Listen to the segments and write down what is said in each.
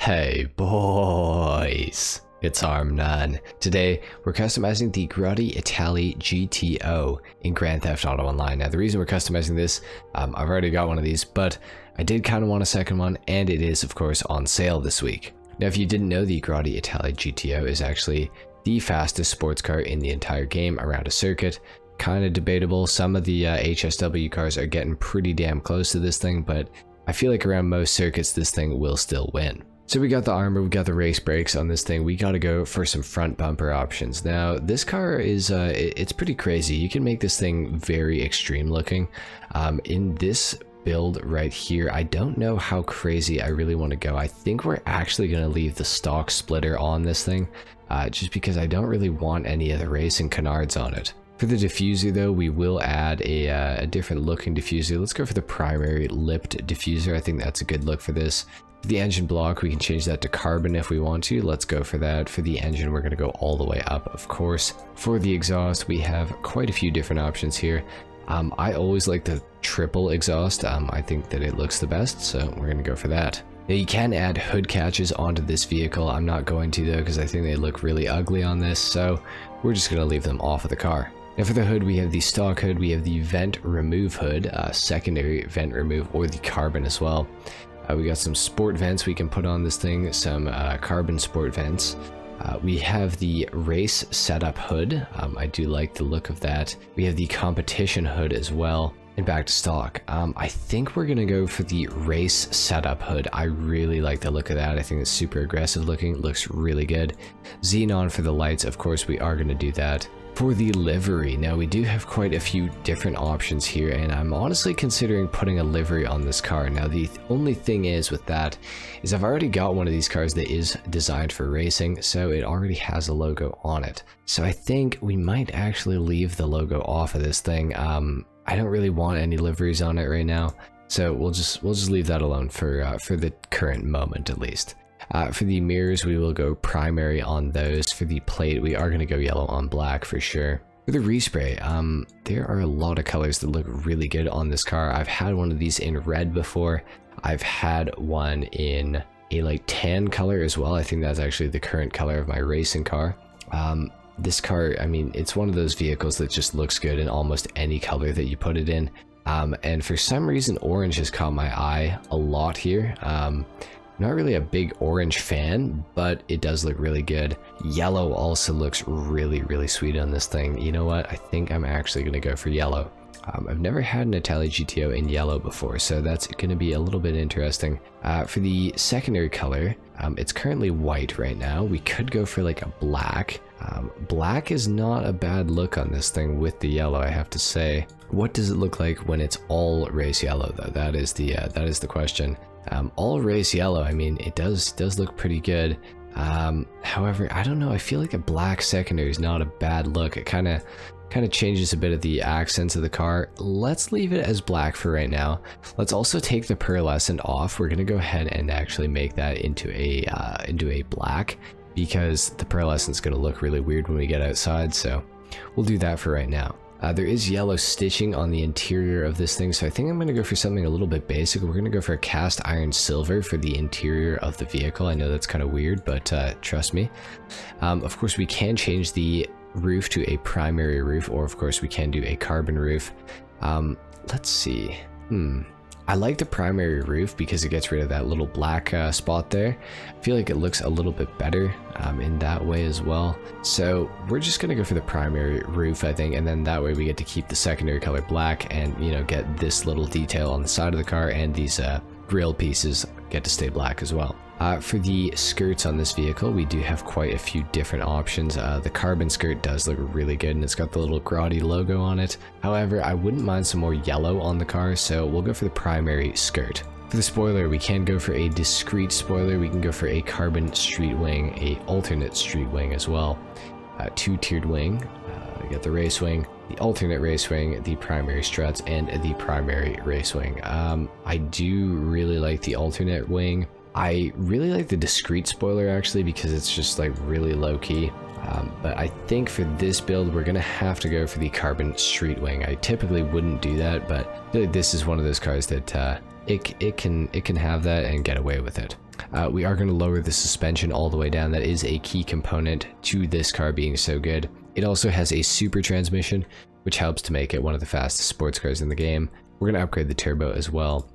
Hey boys, it's HarmNone. Today we're customizing the Grotti Itali GTO in Grand Theft Auto Online. Now the reason we're customizing this, I've already got one of these, but I did kind of want a second one, and it is of course on sale this week. Now if you didn't know, the Grotti Itali GTO is actually the fastest sports car in the entire game around a circuit. Kind of debatable. Some of the HSW cars are getting pretty damn close to this thing, but I feel like around most circuits this thing will still win. So we got the armor, we got the race brakes on this thing. We got to go for some front bumper options. Now this car is it's pretty crazy. You can make this thing very extreme looking. In this build right here, I don't know how crazy I really want to go. I think we're actually going to leave the stock splitter on this thing, just because I don't really want any of the racing canards on it. For the diffuser though, we will add a different looking diffuser. Let's go for the primary lipped diffuser. I think that's a good look for this. For the engine block, we can change that to carbon if we want to. Let's go for that. For the engine, we're going to go all the way up, of course. For the exhaust, we have quite a few different options here. I always like the triple exhaust. I think that it looks the best, so we're going to go for that. Now you can add hood catches onto this vehicle. I'm not going to though, because I think they look really ugly on this, so we're just going to leave them off of the car. Now for the hood, we have the stock hood, we have the vent remove hood, secondary vent remove, or the carbon as well. We got some sport vents we can put on this thing, some carbon sport vents. We have the race setup hood. I do like the look of that. We have the competition hood as well. And back to stock. I think we're gonna go for the race setup hood. I really like the look of that. I think it's super aggressive looking. It looks really good. Xenon for the lights, of course we are gonna do that. For the livery, now we do have quite a few different options here, and I'm honestly considering putting a livery on this car. Now the only thing is with that is I've already got one of these cars that is designed for racing, so it already has a logo on it. So I think we might actually leave the logo off of this thing. I don't really want any liveries on it right now, so we'll just leave that alone for the current moment at least. For the mirrors, we will go primary on those. For the plate, we are going to go yellow on black for sure. For the respray, there are a lot of colors that look really good on this car. I've had one of these in red before. I've had one in a like tan color as well. I think that's actually the current color of my racing car. This car, I mean, it's one of those vehicles that just looks good in almost any color that you put it in. And for some reason, orange has caught my eye a lot here. Not really a big orange fan, but it does look really good. Yellow also looks really, really sweet on this thing. You know what? I think I'm actually going to go for yellow. I've never had an Itali GTO in yellow before, so that's going to be a little bit interesting. For the secondary color, it's currently white right now. We could go for like a black. Black is not a bad look on this thing with the yellow, I have to say. What does it look like when it's all race yellow though? That is the question. All race yellow, I mean, it does look pretty good. However, I don't know, I feel like a black secondary is not a bad look. It kind of changes a bit of the accents of the car. Let's leave it as black for right now. Let's also take the pearlescent off. We're gonna go ahead and actually make that into a black, because the pearlescent is gonna look really weird when we get outside, so we'll do that for right now. There is yellow stitching on the interior of this thing, so I think I'm going to go for something a little bit basic. We're going to go for a cast iron silver for the interior of the vehicle. I know that's kind of weird, but trust me. Of course, we can change the roof to a primary roof, or of course we can do a carbon roof. Let's see. I like the primary roof because it gets rid of that little black spot there. I feel like it looks a little bit better in that way as well. So we're just gonna go for the primary roof, I think, and then that way we get to keep the secondary color black and, you know, get this little detail on the side of the car, and these grille pieces get to stay black as well. For the skirts on this vehicle, we do have quite a few different options. The carbon skirt does look really good, and it's got the little Grotti logo on it. However, I wouldn't mind some more yellow on the car, so we'll go for the primary skirt. For the spoiler, we can go for a discrete spoiler. We can go for a carbon street wing, a alternate street wing as well. Two-tiered wing. We got the race wing, the alternate race wing, the primary struts, and the primary race wing. I do really like the alternate wing. I really like the discrete spoiler actually, because it's just like really low-key. But I think for this build we're gonna have to go for the carbon street wing. I typically wouldn't do that, but I feel like this is one of those cars that it can have that and get away with it. We are going to lower the suspension all the way down. That is a key component to this car being so good. It also has a super transmission, which helps to make it one of the fastest sports cars in the game. We're going to upgrade the turbo as well.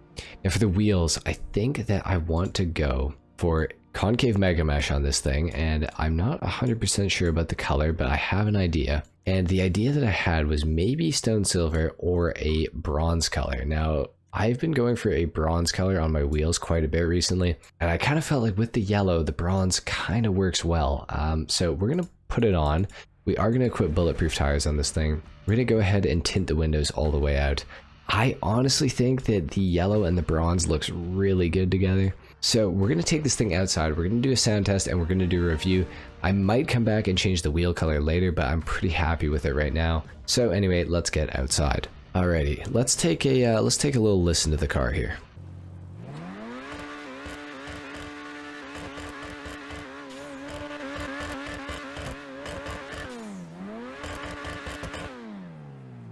Now for the wheels, I think that I want to go for concave mega mesh on this thing, and I'm not 100% sure about the color, but I have an idea. And the idea that I had was maybe stone silver or a bronze color. Now, I've been going for a bronze color on my wheels quite a bit recently, and I kind of felt like with the yellow, the bronze kind of works well. So we're going to put it on. We are going to equip bulletproof tires on this thing. We're going to go ahead and tint the windows all the way out. I honestly think that the yellow and the bronze looks really good together. So we're going to take this thing outside, we're going to do a sound test, and we're going to do a review. I might come back and change the wheel color later, but I'm pretty happy with it right now. So anyway, let's get outside. Alrighty, let's take a little listen to the car here.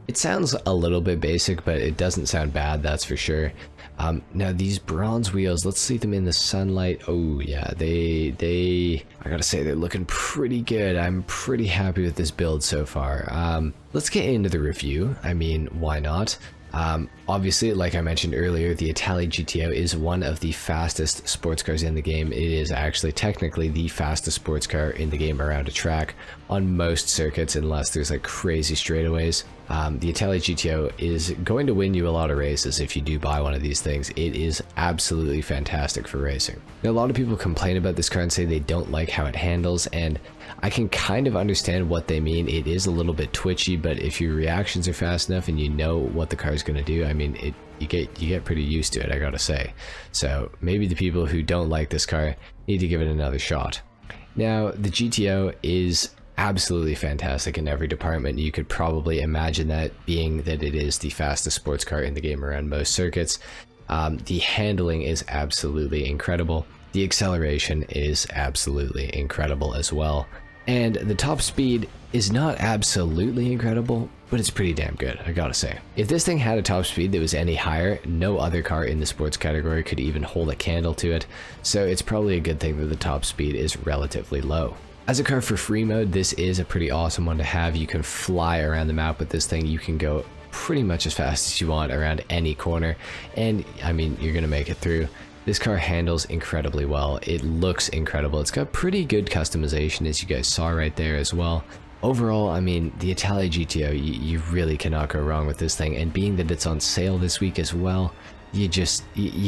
It sounds a little bit basic, but it doesn't sound bad, that's for sure. Now these bronze wheels, let's see them in the sunlight. Oh yeah, I gotta say they're looking pretty good. I'm pretty happy with this build so far. Let's get into the review. I mean, why not? Obviously, like I mentioned earlier, the Itali GTO is one of the fastest sports cars in the game. It is actually technically the fastest sports car in the game around a track on most circuits, unless there's like crazy straightaways. The Itali GTO is going to win you a lot of races if you do buy one of these things. It is absolutely fantastic for racing. Now, a lot of people complain about this car and say they don't like how it handles, and I can kind of understand what they mean. It is a little bit twitchy, but if your reactions are fast enough and you know what the car is going to do, I mean, you get pretty used to it, I gotta say. So maybe the people who don't like this car need to give it another shot. Now, the GTO is absolutely fantastic in every department. You could probably imagine that, being that it is the fastest sports car in the game around most circuits. The handling is absolutely incredible. The acceleration is absolutely incredible as well. And the top speed is not absolutely incredible, but it's pretty damn good, I gotta say. If this thing had a top speed that was any higher, no other car in the sports category could even hold a candle to it, so it's probably a good thing that the top speed is relatively low. As a car for free mode, this is a pretty awesome one to have. You can fly around the map with this thing. You can go pretty much as fast as you want around any corner, and I mean, you're gonna make it through. This car handles incredibly well. It looks incredible. It's got pretty good customization, as you guys saw right there as well. Overall, I mean, the Itali GTO, you really cannot go wrong with this thing, and being that it's on sale this week as well, you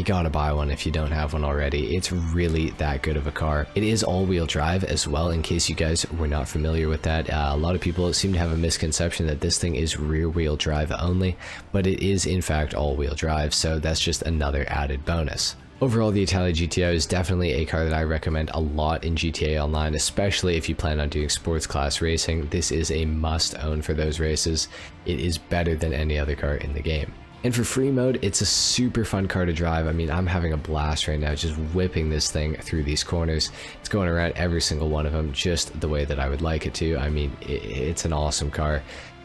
gotta buy one if you don't have one already. It's really that good of a car. It is all-wheel drive as well, in case you guys were not familiar with that. A lot of people seem to have a misconception that this thing is rear-wheel drive only, but it is in fact all-wheel drive, so that's just another added bonus. Overall, the Itali GTO is definitely a car that I recommend a lot in GTA Online, especially if you plan on doing sports class racing. This is a must-own for those races. It is better than any other car in the game. And for free mode, it's a super fun car to drive. I mean, I'm having a blast right now just whipping this thing through these corners. It's going around every single one of them just the way that I would like it to. I mean, it's an awesome car.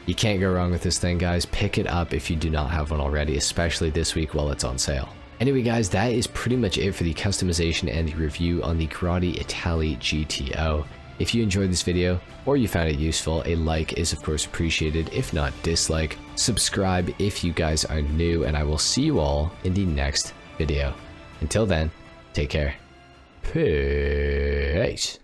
You can't go wrong with this thing, guys. Pick it up if you do not have one already, especially this week while it's on sale. Anyway, guys, that is pretty much it for the customization and the review on the Grotti Itali GTO. If you enjoyed this video, or you found it useful, a like is of course appreciated, if not dislike. Subscribe if you guys are new, and I will see you all in the next video. Until then, take care. Peace.